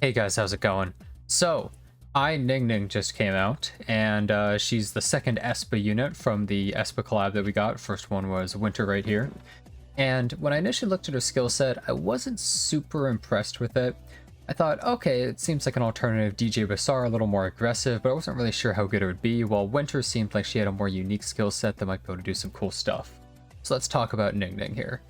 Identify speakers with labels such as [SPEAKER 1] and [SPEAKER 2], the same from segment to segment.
[SPEAKER 1] Hey guys, how's it going? So, ae-NINGNING just came out, and she's the second Aespa unit from the Aespa collab that we got. First one was Winter right here. And when I initially looked at her skill set, I wasn't super impressed with it. I thought, okay, it seems like an alternative DJ Basar, a little more aggressive, but I wasn't really sure how good it would be, while Winter seemed like she had a more unique skill set that might be able to do some cool stuff. So let's talk about NINGNING here.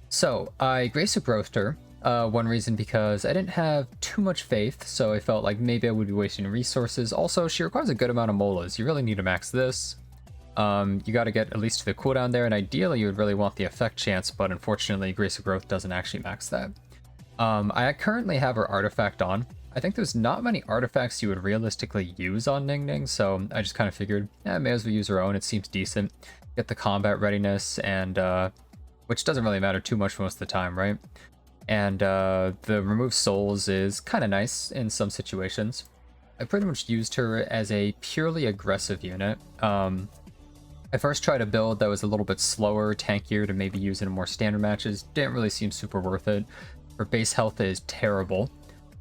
[SPEAKER 1] So, I Grace growthed her. One reason because I didn't have too much faith, so I felt like maybe I would be wasting resources. Also, she requires a good amount of molas. You really need to max this. You got to get at least to the cooldown there, and ideally you would really want the effect chance, but unfortunately Grace of Growth doesn't actually max that. I currently have her artifact on. I think there's not many artifacts you would realistically use on NINGNING, so I just kind of figured, I may as well use her own. It seems decent. Get the combat readiness, and which doesn't really matter too much most of the time, right? And the remove souls is kind of nice in some situations. I pretty much used her as a purely aggressive unit. I first tried a build that was a little bit slower, tankier to maybe use in more standard matches. Didn't really seem super worth it. Her base health is terrible.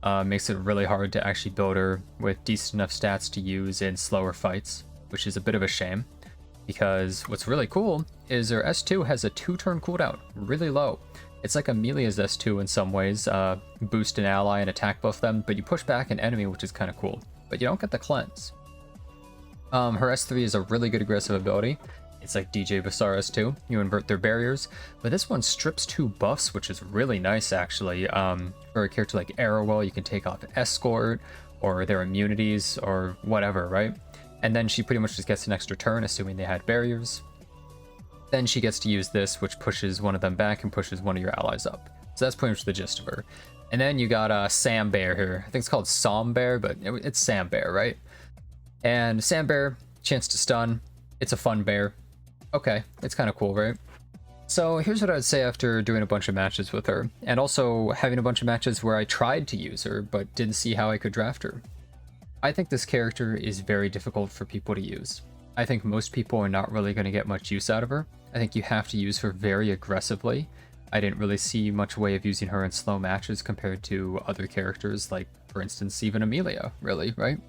[SPEAKER 1] Makes it really hard to actually build her with decent enough stats to use in slower fights, which is a bit of a shame. Because what's really cool is her S2 has a 2-turn cooldown, really low. It's like Amelia's S2 in some ways, boost an ally and attack buff them, but you push back an enemy, which is kind of cool. But you don't get the cleanse. Her S3 is a really good aggressive ability. It's like DJ Basar S2, you invert their barriers, but this one strips 2 buffs, which is really nice actually. For a character like Arrowwell, you can take off Escort, or their immunities, or whatever, right? And then she pretty much just gets an extra turn, assuming they had barriers. Then she gets to use this, which pushes one of them back and pushes one of your allies up. So that's pretty much the gist of her. And then you got Sam Bear here. I think it's called Som Bear, but it's Sam Bear, right? And Sam Bear, chance to stun. It's a fun bear. Okay, it's kind of cool, right? So here's what I would say after doing a bunch of matches with her, and also having a bunch of matches where I tried to use her, but didn't see how I could draft her. I think this character is very difficult for people to use. I think most people are not really going to get much use out of her. I think you have to use her very aggressively. I didn't really see much way of using her in slow matches compared to other characters, like, for instance, even Amelia, really, right?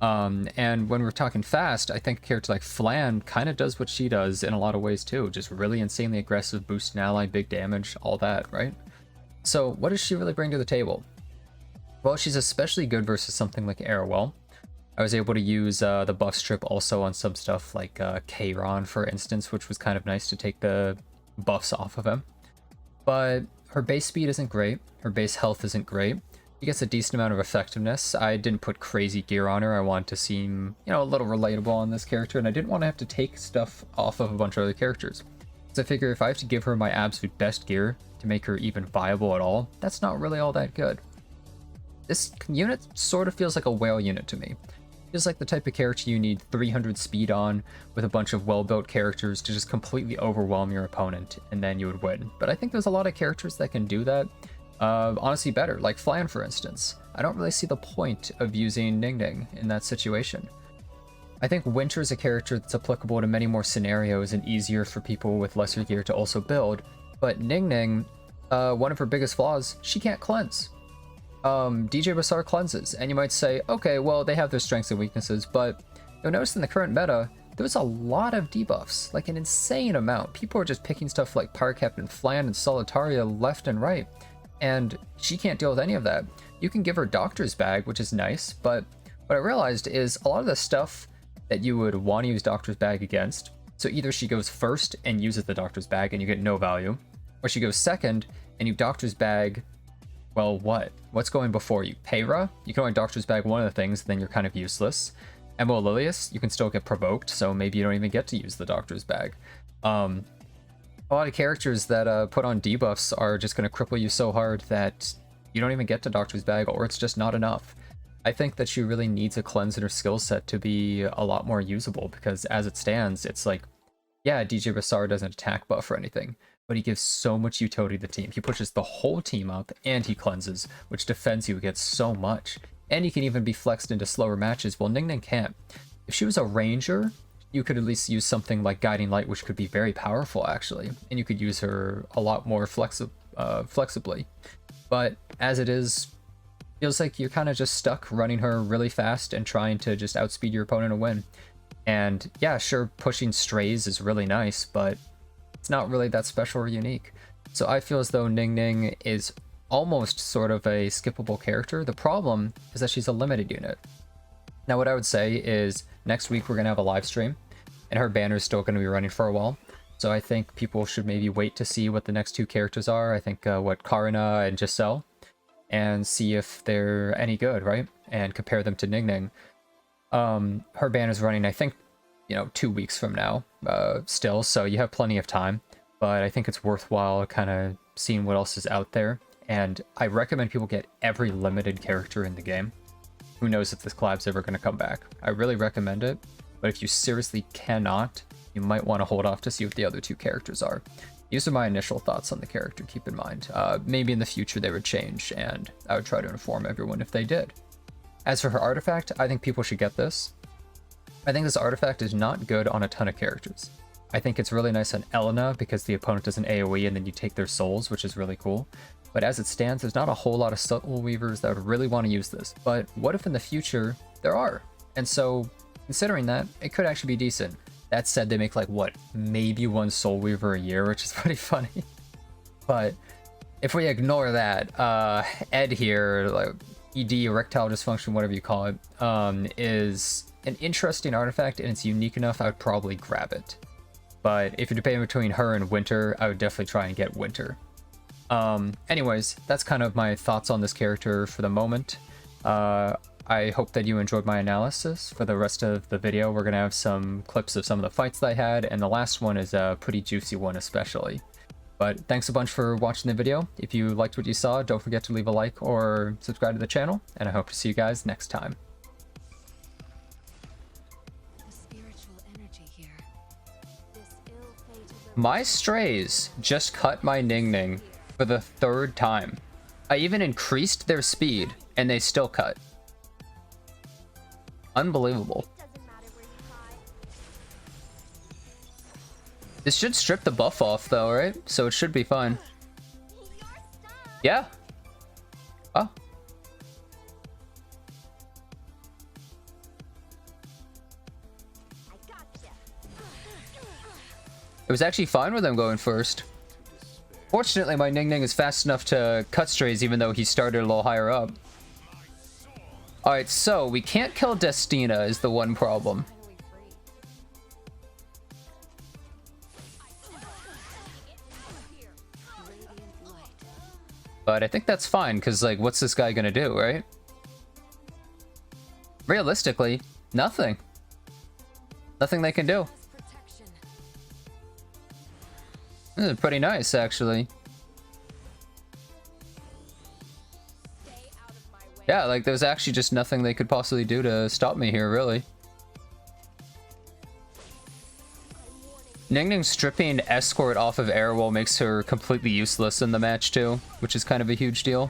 [SPEAKER 1] And when we're talking fast, I think a character like Flan kind of does what she does in a lot of ways too. Just really insanely aggressive, boost an ally, big damage, all that, right? So what does she really bring to the table? Well, she's especially good versus something like Arrowwell. I was able to use the buff strip also on some stuff like Kayron, for instance, which was kind of nice to take the buffs off of him. But her base speed isn't great. Her base health isn't great. She gets a decent amount of effectiveness. I didn't put crazy gear on her. I wanted to seem, a little relatable on this character, and I didn't want to have to take stuff off of a bunch of other characters. So I figure if I have to give her my absolute best gear to make her even viable at all, that's not really all that good. This unit sort of feels like a whale unit to me. Feels like the type of character you need 300 speed on with a bunch of well-built characters to just completely overwhelm your opponent, and then you would win. But I think there's a lot of characters that can do that, honestly better, like Flan, for instance. I don't really see the point of using NINGNING in that situation. I think Winter is a character that's applicable to many more scenarios and easier for people with lesser gear to also build, but NINGNING, one of her biggest flaws, she can't cleanse. DJ Basar cleanses, and you might say, okay, well, they have their strengths and weaknesses, but you'll notice in the current meta, there's a lot of debuffs, like an insane amount. People are just picking stuff like Power Captain Flan and Solitaria left and right, and she can't deal with any of that. You can give her Doctor's Bag, which is nice, but what I realized is a lot of the stuff that you would want to use Doctor's Bag against, so either she goes first and uses the Doctor's Bag and you get no value, or she goes second and you Doctor's Bag. Well, what? What's going before you? Peyra? You can only Doctor's Bag one of the things, then you're kind of useless. Emo Lilius, you can still get provoked, so maybe you don't even get to use the Doctor's Bag. A lot of characters that put on debuffs are just going to cripple you so hard that you don't even get to Doctor's Bag, or it's just not enough. I think that she really needs a cleanse in her skill set to be a lot more usable, because as it stands, it's like, yeah, DJ Basar doesn't attack buff or anything, but he gives so much utility to the team. He pushes the whole team up, and he cleanses, which defends you against so much. And he can even be flexed into slower matches, while NINGNING can't. If she was a ranger, you could at least use something like Guiding Light, which could be very powerful, actually. And you could use her a lot more flexibly. But as it is, Feels like you're kind of just stuck running her really fast and trying to just outspeed your opponent and win. And yeah, sure, pushing strays is really nice, but it's not really that special or unique. So I feel as though Ning Ning is almost sort of a skippable character. The problem is that she's a limited unit. Now what I would say is next week we're going to have a live stream, and her banner is still going to be running for a while. So I think people should maybe wait to see what the next two characters are. I think what Karina and Giselle, and see if they're any good, right? And compare them to Ning Ning. Her banner's running, I think, 2 weeks from now still, so you have plenty of time. But I think it's worthwhile kind of seeing what else is out there. And I recommend people get every limited character in the game. Who knows if this collab's ever going to come back. I really recommend it, but if you seriously cannot, you might want to hold off to see what the other two characters are. These are my initial thoughts on the character, keep in mind. Maybe in the future they would change, and I would try to inform everyone if they did. As for her artifact, I think people should get this. I think this artifact is not good on a ton of characters. I think it's really nice on Elena because the opponent does an AoE and then you take their souls, which is really cool. But as it stands, there's not a whole lot of Soul Weavers that would really want to use this. But what if in the future there are? And so, considering that, it could actually be decent. That said, they make like, what, maybe one Soul Weaver a year, which is pretty funny. But if we ignore that, Ed here, like ED, erectile dysfunction, whatever you call it, is an interesting artifact, and it's unique enough I would probably grab it. But if you're debating between her and Winter, I would definitely try and get Winter. Anyways, that's kind of my thoughts on this character for the moment. I hope that you enjoyed my analysis. For the rest of the video, we're going to have some clips of some of the fights that I had, and the last one is a pretty juicy one especially. But thanks a bunch for watching the video. If you liked what you saw, don't forget to leave a like or subscribe to the channel, and I hope to see you guys next time. My strays just cut my Ning Ning for the 3rd time. I even increased their speed, and they still cut. Unbelievable. This should strip the buff off though, right? So it should be fine. Yeah. Oh. It was actually fine with them going first. Fortunately, my Ning Ning is fast enough to cut strays even though he started a little higher up. Alright, so we can't kill Destina is the one problem. But I think that's fine, because, like, what's this guy gonna do, right? Realistically, nothing. Nothing they can do. This is pretty nice, actually. Yeah, like, there's actually just nothing they could possibly do to stop me here, really. Ning Ning stripping Escort off of Airwell makes her completely useless in the match, too, which is kind of a huge deal.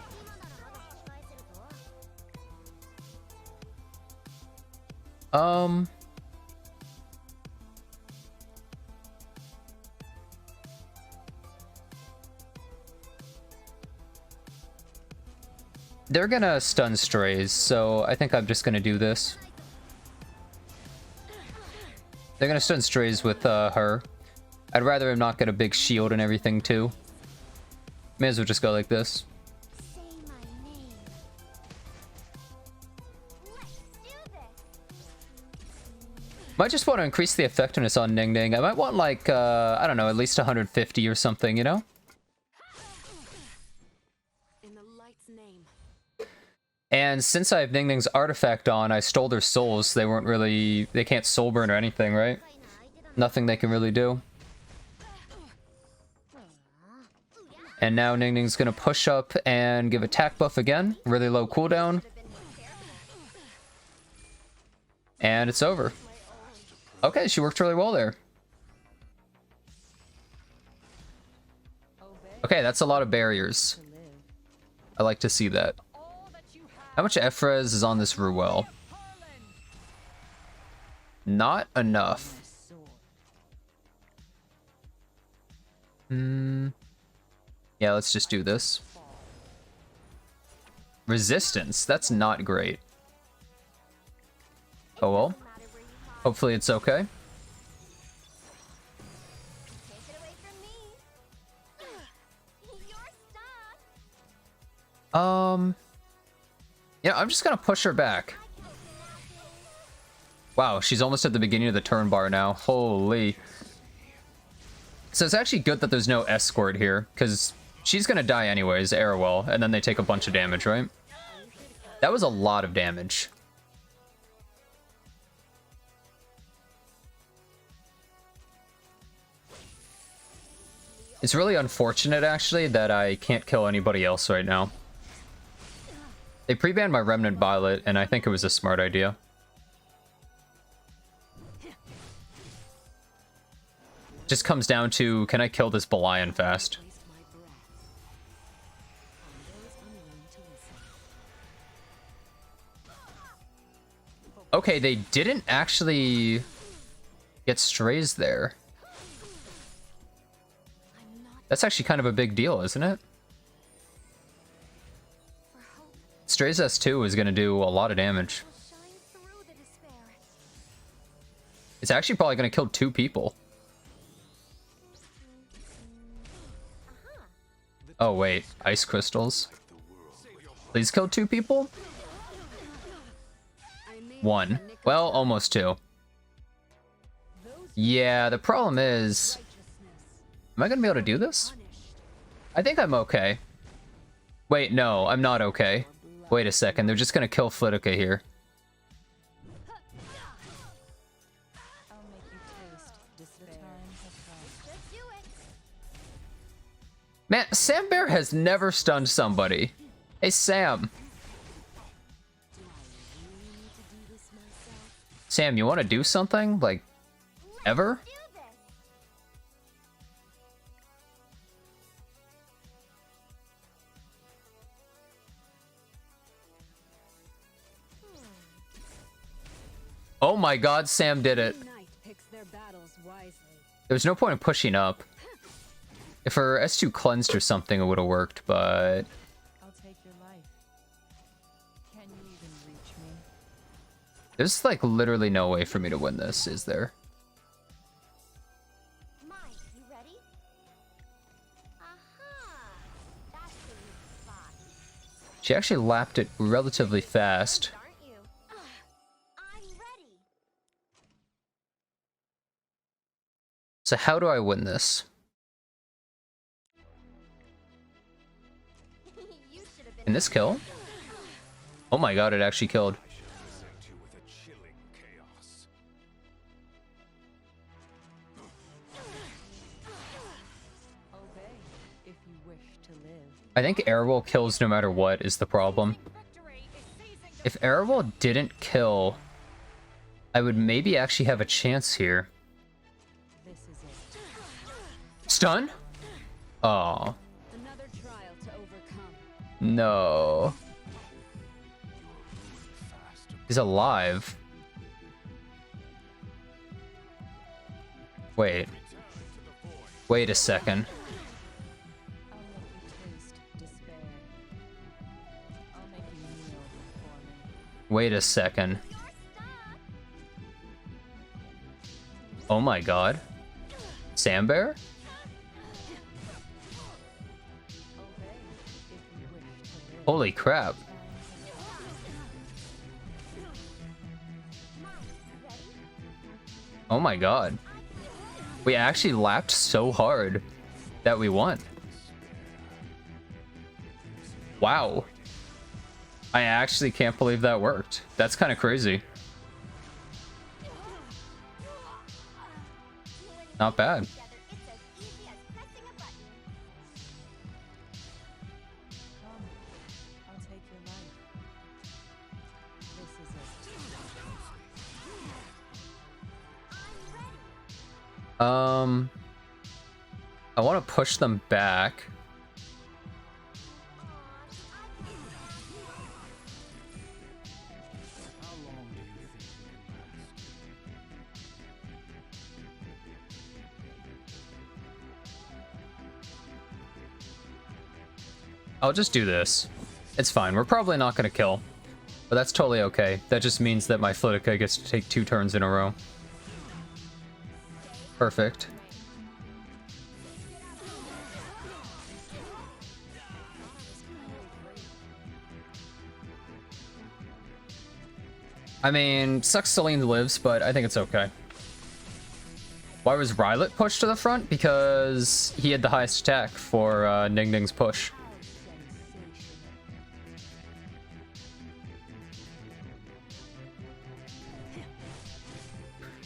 [SPEAKER 1] They're gonna stun strays, so I think I'm just gonna do this. They're gonna stun strays with her. I'd rather him not get a big shield and everything too. May as well just go like this. Might just want to increase the effectiveness on Ning Ning. I might want like, I don't know, at least 150 or something, you know? And since I have Ning Ning's artifact on, I stole their souls. They weren't really... They can't soul burn or anything, right? Nothing they can really do. And now Ning Ning's gonna push up and give attack buff again. Really low cooldown. And it's over. Okay, she worked really well there. Okay, that's a lot of barriers. I like to see that. How much Efrez is on this Ruel? Not enough. Yeah, let's just do this. Resistance. That's not great. Oh well. Hopefully it's okay. Yeah, I'm just gonna push her back. Wow, she's almost at the beginning of the turn bar now. Holy. So it's actually good that there's no escort here, because she's gonna die anyways, Arrowell, and then they take a bunch of damage, right? That was a lot of damage. It's really unfortunate, actually, that I can't kill anybody else right now. They pre-banned my Remnant Violet, and I think it was a smart idea. Just comes down to, can I kill this Belian fast? Okay, they didn't actually get strays there. That's actually kind of a big deal, isn't it? Strays S2 is going to do a lot of damage. It's actually probably going to kill 2 people. Oh wait, ice crystals. Please kill 2 people? 1. Well, almost 2. Yeah, the problem is... Am I gonna be able to do this? I think I'm okay. Wait, no, I'm not okay. Wait a second, they're just gonna kill Flitica here. Man, Sam Bear has never stunned somebody. Hey, Sam. Sam, you want to do something? Like, ever? Oh my god, Sam did it. There's no point in pushing up. If her S2 cleansed or something, it would have worked, but...
[SPEAKER 2] I'll take your life. Can you even reach me?
[SPEAKER 1] There's, like, literally no way for me to win this, is there?
[SPEAKER 3] Mike, you ready? Aha! That's the weak spot.
[SPEAKER 1] She actually lapped it relatively fast.
[SPEAKER 3] Aren't you? I'm ready.
[SPEAKER 1] So how do I win this?
[SPEAKER 3] You should have been.
[SPEAKER 1] Can this kill? Oh my god, it actually killed.
[SPEAKER 2] Obey if you wish to live.
[SPEAKER 1] I think Arrowell kills no matter what is the problem. If Arrowell didn't kill, I would maybe actually have a chance here.
[SPEAKER 2] This is it.
[SPEAKER 1] Stun? Oh,
[SPEAKER 2] Another trial to overcome.
[SPEAKER 1] no. He's alive. Wait. Wait a second.
[SPEAKER 2] I'll make you taste despair. I'll make you kneel before me.
[SPEAKER 1] Wait a second. Oh my god. Sam Bear?
[SPEAKER 2] Obey if you wish to live.
[SPEAKER 1] Holy crap. Oh my god. We actually lapped so hard that we won. Wow. I actually can't believe that worked. That's kind of crazy. Not bad.
[SPEAKER 3] It's as easy as pressing a button.
[SPEAKER 2] Come, I'll take your life. This is it.
[SPEAKER 1] I want to push them back. I'll just do this. It's fine. We're probably not going to kill. But that's totally okay. That just means that my Flitica gets to take 2 turns in a row. Perfect. I mean, sucks Celine lives, but I think it's okay. Why was Rylet pushed to the front? Because he had the highest attack for Ningning's push.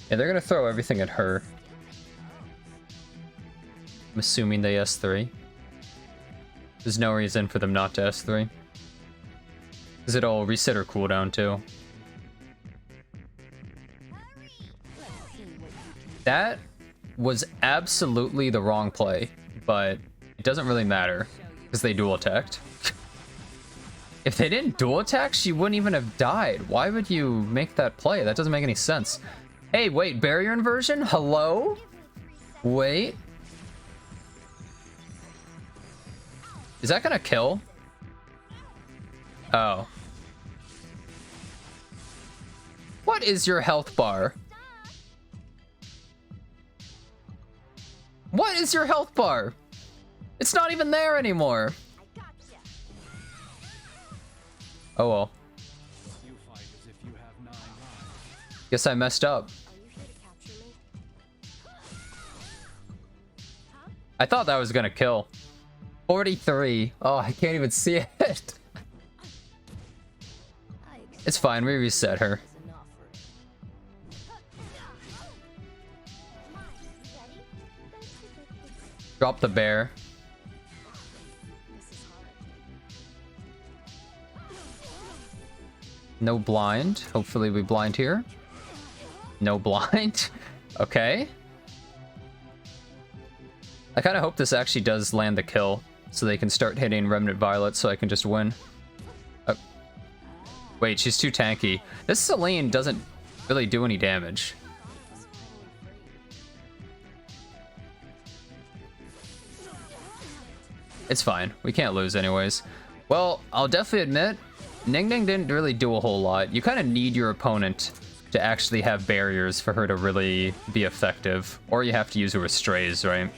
[SPEAKER 1] Yeah, they're gonna throw everything at her. I'm assuming they S3. There's no reason for them not to S3. Because it'll reset her cooldown too. That was absolutely the wrong play, but it doesn't really matter because they dual attacked. If they didn't dual attack, she wouldn't even have died. Why would you make that play? That doesn't make any sense. Hey, wait, barrier inversion? Hello? Wait. Is that gonna kill? Oh. What is your health bar? What is your health bar? It's not even there anymore. Oh well. Guess I messed up. I thought that was gonna kill. 43. Oh, I can't even see it. It's fine, we reset her. Drop the bear. No blind. Hopefully we blind here. No blind. Okay. I kind of hope this actually does land the kill so they can start hitting Remnant Violet so I can just win. Wait, she's too tanky. This Celine doesn't really do any damage. It's fine. We can't lose anyways. Well, I'll definitely admit, Ningning didn't really do a whole lot. You kind of need your opponent to actually have barriers for her to really be effective. Or you have to use her with strays, right?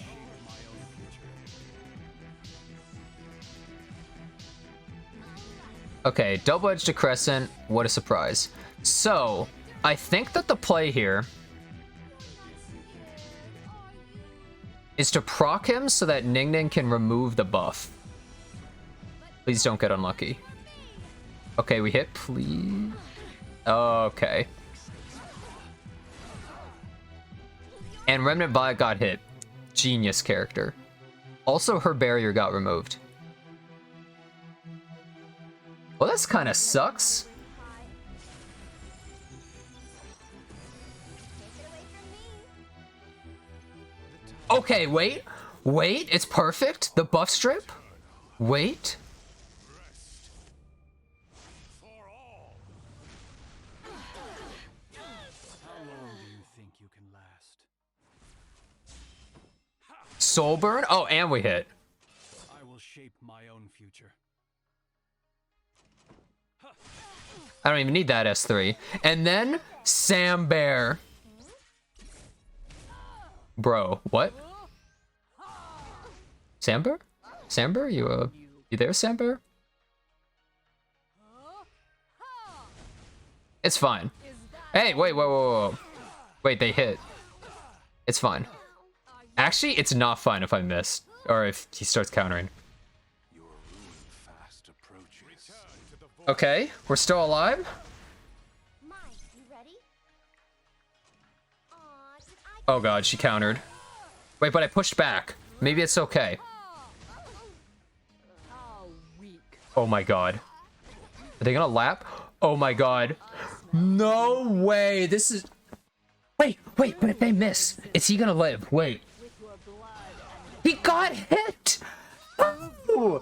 [SPEAKER 1] Okay, double-edged crescent. What a surprise. So, I think that the play here is to proc him so that Ningning can remove the buff. Please don't get unlucky. Okay, we hit, please. Okay. And Remnant Violet got hit. Genius character. Also, her barrier got removed. Well, this kind of sucks. Okay, wait. Wait, it's perfect. The buff strip. Wait. Soul burn? Oh, and we hit.
[SPEAKER 4] I will shape my own future.
[SPEAKER 1] I don't even need that S3. And then Sam Bear. Bro, what? Samber? Samber? You there, Samber? It's fine. Hey, wait, whoa. Wait, they hit. It's fine. Actually, it's not fine if I miss. Or if he starts countering. Okay, we're still alive? Oh god, she countered. Wait, but I pushed back. Maybe it's okay. Oh my god. Are they gonna lap? Oh my god. No way, this is... Wait, but if they miss, is he gonna live? Wait. He got hit! Oh!